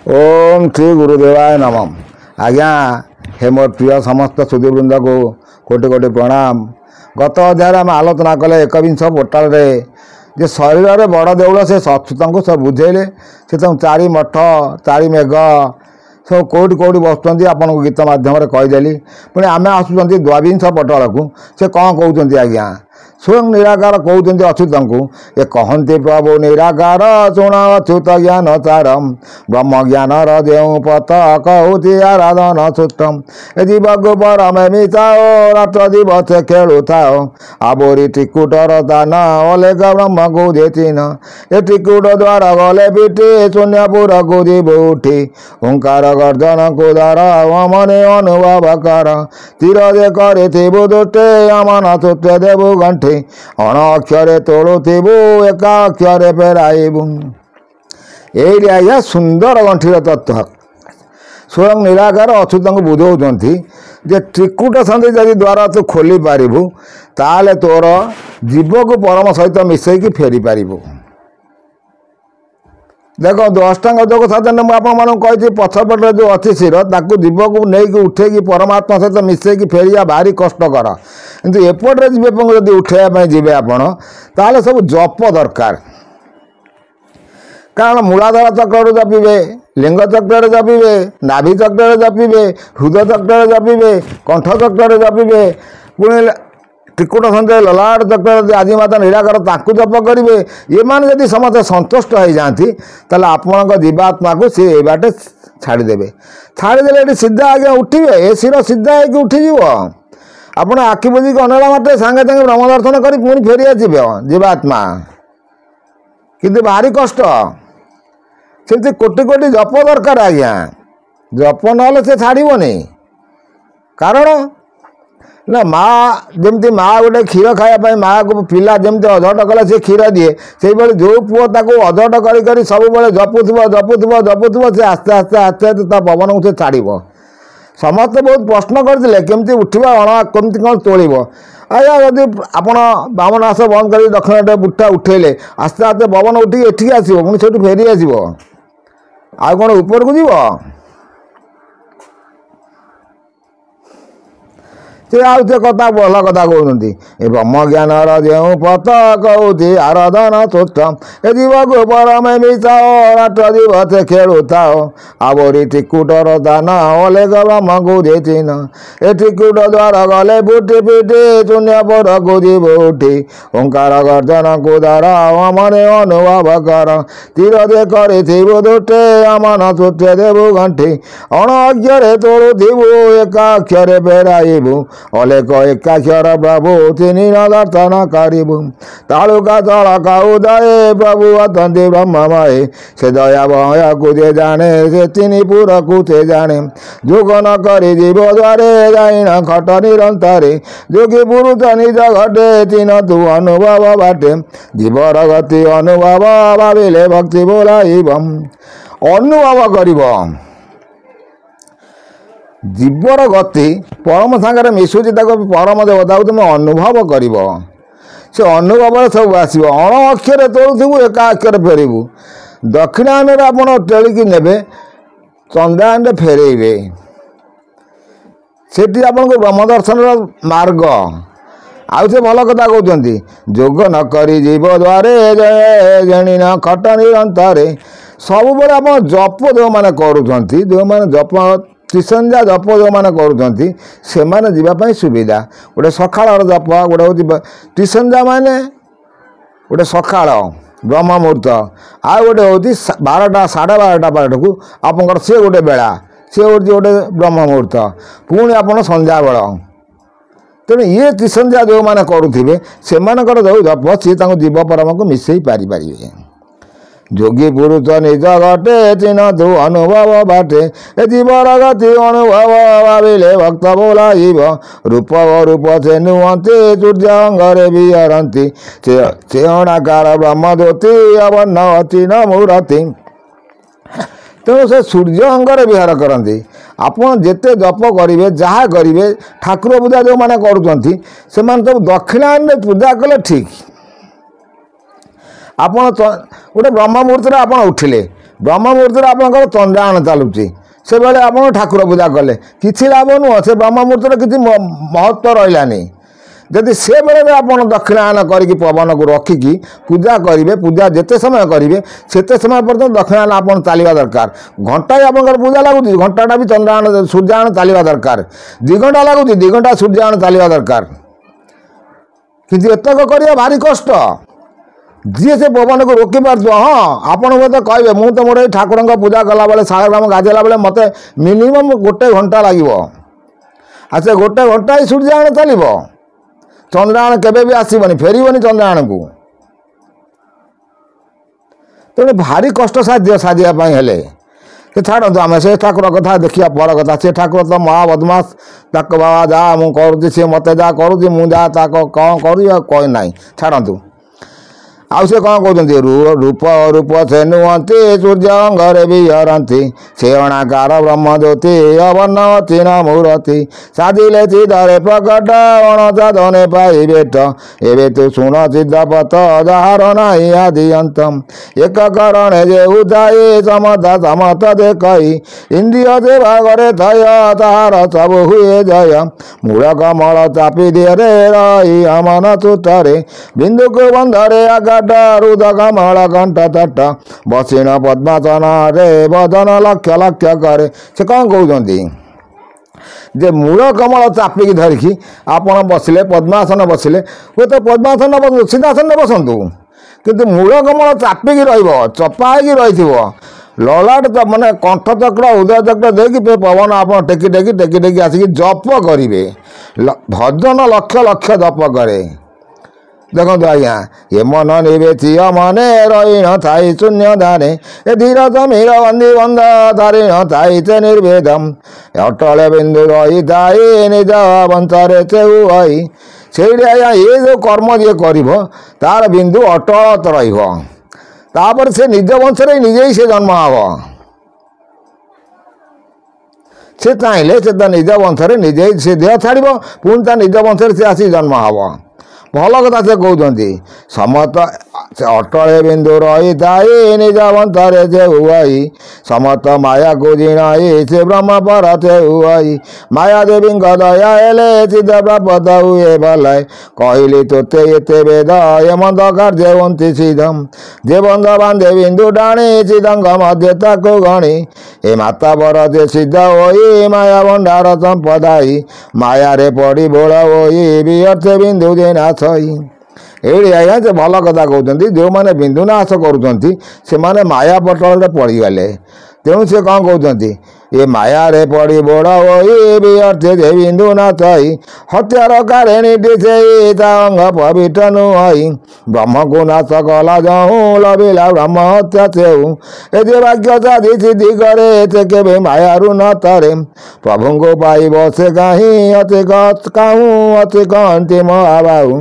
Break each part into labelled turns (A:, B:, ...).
A: ओम श्री गुरुदेवाय नमः। आज्ञा हे मोर प्रिय समस्त सुधीवृंद को कोटि कोटि प्रणाम। गत अध्याय आम आलोचना कले एकविंश पोर्टाल जे शरीर में बड़ देउल से अच्युत को सब बुझेले से चारि मठ चारि मेघ सब कौटी कौटी बसुँच आपन को गीत मध्यम कहीदेली पुणी आम आसुँच द्वाविंश पोर्टाल को से कौन कहते आज्ञा स्वयं निराकार कहते अच्युत को ये कहते प्रभु निराकार शुण अच्युत ज्ञान चारम ब्रह्म ज्ञान जो पथ कहूँ आराधन सुतम जीव परम मिसाओ रात्र दिवस खेलु थाओ आबोरी टिकुटर दान अलेख ब्रह्म को चिन्ह ये टिकुट द्वारा गले पिटी शून्यपुर को जीव उठी ओंकार गर्जन को द्वार मने अनुभव कर तीर दे करे दुष्टे अमन सूत्रे देवु गंठे अण अक्षरे तोड़ुबू एका अक्षरे फेराइबू। ये आज्ञा सुंदर गंठीर तत्व स्वयं निराकार अच्युत को बुझाऊँ जे त्रिकुट संधि जदि द्वारा तू खोली पारिबू ताले तोर जीव को परम सहित मिसेकी फेरी पारिबू। देख 10टांग योग साधन मुझे पछपटे जो अच्छी शिर ताकू जीव को लेकिन उठेकी परमात्मा सहित मिसेकी फेरिया भारी कष्टकर किंतु एपटे जीव जब उठेवाई जी आपड़ ताले सब जप दरकार कारण मूलाधार चक्र जपिबे लिंग चक्र जपिबे नाभि चक्र जपिबे हृदय चक्र जपिबे कंठ चक्र जपिबे पुणी त्रिकुट संजय ललाट चक्र आदि माता निराकार ताकू जप करेंगे ये मैंने जब समस्त संतुष्ट हो जाती आपण जीवात्मा को सी बाटे छाड़देवे छाड़देले ये सीधा आगे उठे ए शिर सीधा होगी उठीज आप आखि बुझिक अनेला माटे सांगे सांगे ब्रह्म दर्शन कर पुणी फेरी आसवे जीवात्मा किंतु भारी कष्ट से कोटि कोटि जप दरकार आज्ञा जप ना से छाड़बनी कारण ना माँ जमती माँ गोटे क्षीर खायापी माँ को पिला जमती अझट कले से क्षीर दिए से जो पुओ ताको अझट कर सब जपुव जपुव जपुव से आस्ते आस्ते आस्ते आस्ते पवन को से छाड़ समस्ते बहुत प्रश्न करते केमती उठा अण कमी कौन तोड़ आया जदि आपण बामन आस बंद कर दक्षिण बुटा उठेले आस्ते आस्ते पवन उठी एठिक आसो पुणी से फेरी आसो आ कौन ऊपर को जीव से आउे कथा भल कथा कहते ब्रह्म ज्ञान जो पथ कहूँ आराधन तुष्टम जीव को परम मिसाओ रात्र दिवस खेलु थाओ आबोरी टिकुटर दान अलेख ब्रह्म को चिन्ह ये टिकुट द्वारा गले फुटी पिटी शून्य पर को जीव उठी ओंकार गर्जन को द्वारा मने अनुभव कर तीर दे करे दुष्टे अमन सूत्रे देवु गंठी अण अक्षरे तोड़ुबू एका अक्षरे फेराइबू अलेख एकाक्षर प्रभु तीन दर्शन करू तालुका तड़का उदय प्रभु अतंती ब्रह्ममय से दया भया को जे जाने से तीन पुर को से जाने जोग न करी जीव द्वारे जाइन खट निरंतरे जोगी पुरुष निज घटे तीन तू अनुभव बाटे जीवर गति अनुभव भाविले भक्ति बोलाइब अनुभव कर जीवर गति परम सांगे मिशुची परम देवता को तुम अनुभव कर से अनुभव सब आस अण अक्षर तोड़ुबू एका अक्षर फेरबू दक्षिणायन आप टेलिकी ने चंद्रायन फेरइबे से आपन को ब्रह्म दर्शन मार्ग आउ से भल कथा कहते जोग न करी जीव द्वारे जणी न खट निरंतरे सब बेले आप जप जो मैंने करुँच जो मैंने जप त्रिसंध्या जप जो मैंने करें सुविधा गोटे सकाल जप गोटे हूँ त्रिसंध्या माने गोटे सकाल ब्रह्म मुहूर्त आ गोटे हूँ 12टा साढ़े 12टा पाठ को आप सी गोटे बेला सी हूँ गोटे ब्रह्म मुहूर्त पुणी आप संध्या बेल तेणु ये त्रिसंध्या जो मैंने करुवे से जो जप सी जीव परम को मिसई पारि जोगी पुरुष निज घटे चिन्ह तू अनुभव बाटे जीवर गति अनुभव भाविले भक्त बोलाइब रूप रूप से नुहंती सूर्य अंगरे विहरती से अणाकार ब्रह्म ज्योति अवर्ण चिन्ह मूर्ति तेणु से सूर्य अंगरे विहार करती आपड़ जिते जप करेंगे जहाँ करेंगे ठाकुर पूजा जो मैंने करुँच से सब दक्षिणायन पूजा कले ठीक आप गोटे ब्रह्म मुहूर्त आप उठिले ବ୍ରହ୍ମ ମୁହୂର୍ତ୍ତରେ ଆପଣଙ୍କର ଚନ୍ଦ୍ରାୟଣ ଚାଲୁଛି, ସେବେଳେ ଆପଣ ଠାକୁର ପୂଜା କଲେ କିଛି ଲାଭ ନୁହଁ, ସେ ବ୍ରହ୍ମ ମୁହୂର୍ତ୍ତରେ କିଛି ମହତ୍ତ୍ୱ ରହିଲାନି। ଯଦି ସେ ବେଳରେ ଆପଣ ଦକ୍ଷିଣାୟନ କରିକି ପବନକୁ ରଖିକି ପୂଜା କରିବେ, ପୂଜା ଯେତେ ସମୟ କରିବେ ସେତେ ସମୟ ପର୍ଯ୍ୟନ୍ତ ଦକ୍ଷିଣାୟନ ଆପଣ ଚାଲିବା ଦରକାର। ଘଣ୍ଟାଏ ଆପଣଙ୍କର ପୂଜା ଲାଗୁଛି, ଘଣ୍ଟାଟା ବି ଚନ୍ଦ୍ରାୟଣ ସୂର୍ଯ୍ୟାୟନ ଚାଲିବା ଦରକାର। 2 ଘଣ୍ଟା ଲାଗୁଛି, 2 ଘଣ୍ଟା ସୂର୍ଯ୍ୟାୟନ ଚାଲିବା ଦରକାର। କିନ୍ତୁ ଏତକ କରିବା ଭାରି କଷ୍ଟ। ଯିଏ ସେ ପବନକୁ ରୋକିପାରୁଥିବ, ହଁ ଆପଣ ମୋତେ କହିବେ ମୁଁ ତ ମୋର ଏଇ ଠାକୁରଙ୍କ ପୂଜା କଲାବେଳେ ଶାଳଗ୍ରାମ ଗାଧେଇଲା ବେଳେ ମୋତେ ମିନିମମ୍ 1 ଘଣ୍ଟା ଲାଗିବ। ଆଉ ସେ 1 ଘଣ୍ଟା ହିଁ ସୂର୍ଯ୍ୟାୟନ ଚାଲିବ, ଚନ୍ଦ୍ରାୟଣ କେବେ ବି ଆସିବନି, ଫେରିବନି ଚନ୍ଦ୍ରାୟଣକୁ। ତେଣୁ ଭାରି କଷ୍ଟ ସାଧିବା ପାଇଁ ହେଲେ ସେ ଛାଡ଼ନ୍ତୁ, ଆମେ ସେ ଠାକୁର କଥା ଦେଖିବା ପର କଥା। ସେ ଠାକୁର ତ ମହା ବଦମାସ, ତାକୁ ବାବା ଯାହା ମୁଁ କରୁଛି, ସିଏ ମୋତେ ଯାହା କରୁଛି, ମୁଁ ଯାହା ତାକୁ କ'ଣ କରୁଛି ଆଉ କହି ନାହିଁ, ଛାଡ଼ନ୍ତୁ। ଆଉ ସେ କ'ଣ କହୁଛନ୍ତି, ରୂପ ରୂପ ସେ ନୁହନ୍ତି ସୂର୍ଯ୍ୟ ଅଙ୍ଗରେ ବିହରନ୍ତି, ସେ ଅଣାକାର ବ୍ରହ୍ମଜ୍ୟୋତି ଅବର୍ଣ୍ଣ ଚିହ୍ନ ମୂରତି, ସାଜିଲେ ଚିଦରେ ପ୍ରକଟ ଅଣସାଧନେ ପାଇବେଟ, ଏବେ ତୁ ଶୁଣ ଚିଦପଥ ଯାହାର ନାହିଁ ଆଦି ଅନ୍ତ, ଏକ କରଣେ ଯେଉ ଥାଏ ସମତା ସମତ ଦେଖଇ, ଇନ୍ଦ୍ରିୟ ସେ ଭାଗରେ ଥୟ ତାହାର ସବୁ ହୁଏ ଜୟ, ମୂଳ କମଳ ଚାପି ଦିଅରେ ରହି ଅମନ ତୁଟରେ, ବିନ୍ଦୁକୁ ବନ୍ଧରେ ଆଘାଟ ରୁଦ କମଳ କଣ୍ଠ ତଟ, ବସିଣ ପଦ୍ମାସନରେ ବଦନ ଲକ୍ଷ ଲକ୍ଷ କରେ। ସେ କ'ଣ କହୁଛନ୍ତି ଯେ ମୂଳ କମଳ ଚାପିକି ଧରିକି ଆପଣ ବସିଲେ, ପଦ୍ମାସନ ବସିଲେ, ହୁଏତ ପଦ୍ମାସନ ବସନ୍ତୁ, ସିଂହାସନରେ ବସନ୍ତୁ, କିନ୍ତୁ ମୂଳ କମଳ ଚାପିକି ରହିବ, ଚପା ହେଇକି ରହିଥିବ, ଲଲାଟ ମାନେ କଣ୍ଠ ଚକ୍ର ହୃଦୟ ଚକ୍ର ଦେଇକି ପବନ ଆପଣ ଟେକି ଟେକି ଟେକି ଟେକି ଆସିକି ଜପ କରିବେ। ଭଜନ ଲକ୍ଷ ଲକ୍ଷ ଜପ କରେ। ଦେଖନ୍ତୁ ଆଜ୍ଞା, ଏ ମନ ନିବେଚିୟ ମନେ ରହି ନ ଥାଇ ଶୂନ୍ୟ ଧାନେ, ଏ ଧୀର ସମୀର ବନ୍ଦୀ ବନ୍ଧ ଧାରି ନ ଥାଇ ସେ ନିର୍ଭେଦମ, ଅଟଳ ବିନ୍ଦୁ ରହିଥାଇ ନିଜ ବଂଶରେ ସେଉ ହୋଇ, ସେଇଠି ଆଜ୍ଞା ଏ ଯେଉଁ କର୍ମ ଯିଏ କରିବ ତାର ବିନ୍ଦୁ ଅଟଳ ରହିବ, ତାପରେ ସେ ନିଜ ବଂଶରେ ନିଜେ ହିଁ ସେ ଜନ୍ମ ହେବ। ସେ ଚାହିଁଲେ ସେ ତା ନିଜ ବଂଶରେ ନିଜେ ସେ ଦେହ ଛାଡ଼ିବ, ପୁଣି ତା ନିଜ ବଂଶରେ ସେ ଆସି ଜନ୍ମ ହେବ। ଭଲ କଥା ସେ କହୁଛନ୍ତି, ସମତ ସେ ଅଟଳ ବିନ୍ଦୁ ରହିଥାଇ ନିଜ ବଂଶରେ ସେ ହୁଆଇ, ସମସ୍ତ ମାୟାକୁ ଜିଣାଇ ସେ ବ୍ରହ୍ମ ପର ସେ ହୁଆଇ, ମାୟା ଦେବୀଙ୍କ ଦୟା ହେଲେ ଚିଦ ପ୍ରାପ୍ତ ହୁଏ ଭଲାଇ, କହିଲି ତୋତେ ଏତେ ବେଦ ଏ ମନ୍ଦ କାର୍ଯ୍ୟ ବନ୍ତି ସିଧମ, ଯେ ବନ୍ଧ ବାନ୍ଧେ ବିନ୍ଦୁ ଟାଣି ସିଦ୍ଧଙ୍କ ମଧ୍ୟ ତାକୁ ଗଣି, ଏ ମାତା ବର ଯେ ସିଦ୍ଧ ହୋଇ ମାୟା ଭଣ୍ଡାର ସମ୍ପଦାଇ, ମାୟାରେ ପଡ଼ି ବୋଳ ହୋଇ ବିଅର୍ଥେ ବିନ୍ଦୁ ଯେ ନାଶ। ଏଇଠି ଆଜ୍ଞା ସେ ଭଲ କଥା କହୁଛନ୍ତି, ଯେଉଁମାନେ ବିନ୍ଦୁ ନାଶ କରୁଛନ୍ତି ସେମାନେ ମାୟା ପଟଳରେ ପଡ଼ିଗଲେ। ତେଣୁ ସେ କ'ଣ କହୁଛନ୍ତି, ଏ ମାୟାରେ ପଡ଼ି ବୋଳ ହୋଇ ବିଅର୍ଥେ ଯେ ବିନ୍ଦୁ ନାଶଇ, ହତ୍ୟାର କାରେଣୀଟି ସେଇ ତା ଅଙ୍ଗ ପବିତ୍ର ନୁହଇ, ବ୍ରହ୍ମକୁ ନାଶ କଲା ଯହୁଁ ଲଭିଲା ବ୍ରହ୍ମ ହତ୍ୟା ସେଉ, ଏ ଯେ ଭାଗ୍ୟ ସାଧି ସିଦ୍ଧି କରେ ସେ କେବେ ମାୟାରୁ ନ ତରେ, ପ୍ରଭୁଙ୍କୁ ପାଇବ ସେ କାହିଁ ଅତି କାହୁଁ ଅତି କହନ୍ତି ମହାବାହୁ।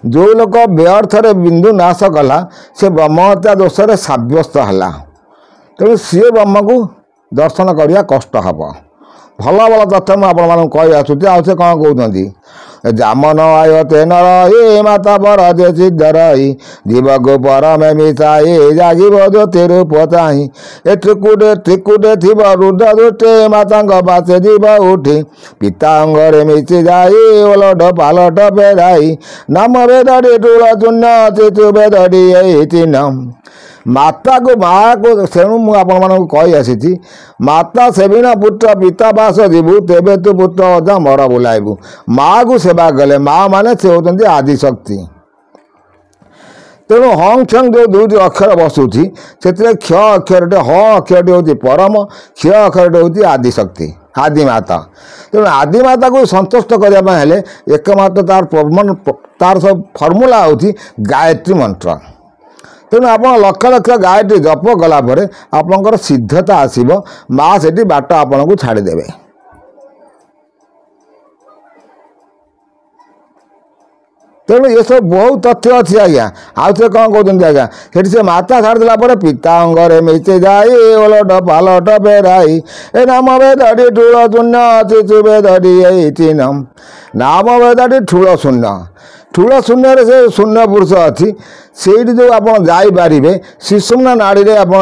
A: ଯେଉଁ ଲୋକ ବ୍ୟର୍ଥରେ ବିନ୍ଦୁ ନାଶ କଲା ସେ ବ୍ରହ୍ମ ହତ୍ୟା ଦୋଷରେ ସାବ୍ୟସ୍ତ ହେଲା, ତେଣୁ ସିଏ ବ୍ରହ୍ମକୁ ଦର୍ଶନ କରିବା କଷ୍ଟ ହେବ। ଭଲ ଭଲ ତଥ୍ୟ ମୁଁ ଆପଣମାନଙ୍କୁ କହି ଆସୁଛି। ଆଉ ସେ କ'ଣ କହୁଛନ୍ତି, ଜାମନ ଆୟତେ ନର ଏ ମାତା ପର ଯେ ସିଦ୍ଧ ରହି, ଜୀବକୁ ପରମେ ମିଶାଇ ଜାଗିବ ଜ୍ୟୋତି ରୂପ ଚାହିଁ, ଏ ତ୍ରିକୁଟେ ଥିବ ରୁଦ୍ର ଦୃଷ୍ଟି ମାତାଙ୍କ ପାଶେ ଯିବ ଉଠି, ପିତା ଅଙ୍ଗରେ ମିଶି ଯାଇ ଓଲଟ ପାଲଟ ଫେରାଇ, ନାମ ବେଦଟି ଟୁଳ ଶୂନ୍ୟ ଶିଶୁ ବେଦଟି ଏଇ ଚିହ୍ନ, ମାତାକୁ ମାଆକୁ ତେଣୁ ମୁଁ ଆପଣମାନଙ୍କୁ କହି ଆସିଛି, ମାତା ସେବିନ ପୁତ୍ର ପିତା ବାସ ଯିବୁ, ତେବେ ତୁ ପୁତ୍ର ଅଜା ମର ବୁଲାଇବୁ। ମାଆକୁ ସେବା କଲେ, ମା ମାନେ ସେ ହେଉଛନ୍ତି ଆଦିଶକ୍ତି। ତେଣୁ ହଂ କ୍ଷଂ ଯେଉଁ 2ଟି ଅକ୍ଷର ବସୁଛି ସେଥିରେ କ୍ଷ ଅକ୍ଷରଟି ହ ଅକ୍ଷରଟି ହେଉଛି ପରମ, କ୍ଷ ଅକ୍ଷରଟି ହେଉଛି ଆଦିଶକ୍ତି, ଆଦିମାତା। ତେଣୁ ଆଦିମାତାକୁ ସନ୍ତୁଷ୍ଟ କରିବା ପାଇଁ ହେଲେ ଏକମାତ୍ର ତାର ସବୁ ଫର୍ମୁଲା ହେଉଛି ଗାୟତ୍ରୀ ମନ୍ତ୍ର। ତେଣୁ ଆପଣ ଲକ୍ଷ ଲକ୍ଷ ଗାୟତ୍ରୀ ଜପ କଲା ପରେ ଆପଣଙ୍କର ସିଦ୍ଧତା ଆସିବ, ମା ସେଠି ବାଟ ଆପଣଙ୍କୁ ଛାଡ଼ିଦେବେ। तेणु ये सब बहुत तथ्य अच्छी आज्ञा आउ थे कौन कहते आज्ञा से माता छाड़देला पिता अंगरे मिचे जाई ओलट पालट बेराई ए नाम वेदटी ठूल शून्य शिशु वेदटी यही चिन्ह नाम वेदटी ठूल शून्य से शून्य पुरुष अच्छी से जो आप जापारे शिशुम्ना नाड़ी में आप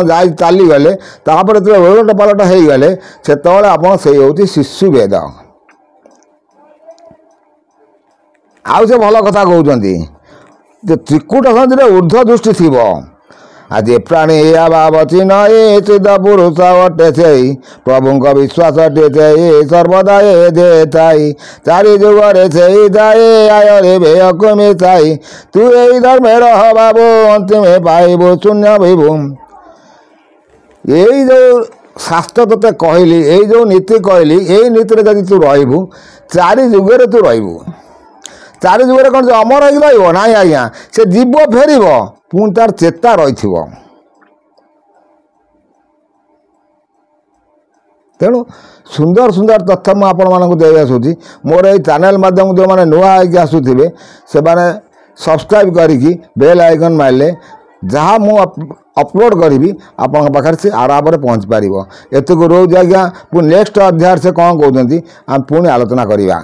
A: चलीगले तापर जो ओलट पालट हो गले से आप शिशु वेद आउ से भल कथा कहते त्रिकूट संधि ऊर्ध्व दृष्टि थी आज प्राणी या भाव चिन्ह ए चिद पुरुष अटे से प्रभु विश्वास टे सर्वदा ए दे थाई चारि जुगरे से जाए आय रे भेयक मिसाई तू यही धर्मे रह बाबू अंतिम पाइबू शून्य भीबू यही जो शास्त्र तोते कहली यही जो नीति कहली यही नीति जब तू रही चारि जुगरे तू रही चारि जुगरे कौन अमर हो ना आज्ञा से जीव फेर पुणी तार चेता रही तेणु सुंदर सुंदर तथ्य मुझे आपण दे आसूँ मोर ये चैनल माध्यम जो मैंने नुआ होगी आसुवे से मैंने सब्सक्राइब करी बेल आइकन मारे जहाँ मु अपलोड करी आपण पाखे से आराम पहुँच पार एतक रोज आज्ञा पुणी नेक्स्ट अध्याय से कौन कहते आम पुणी आलोचना करवा।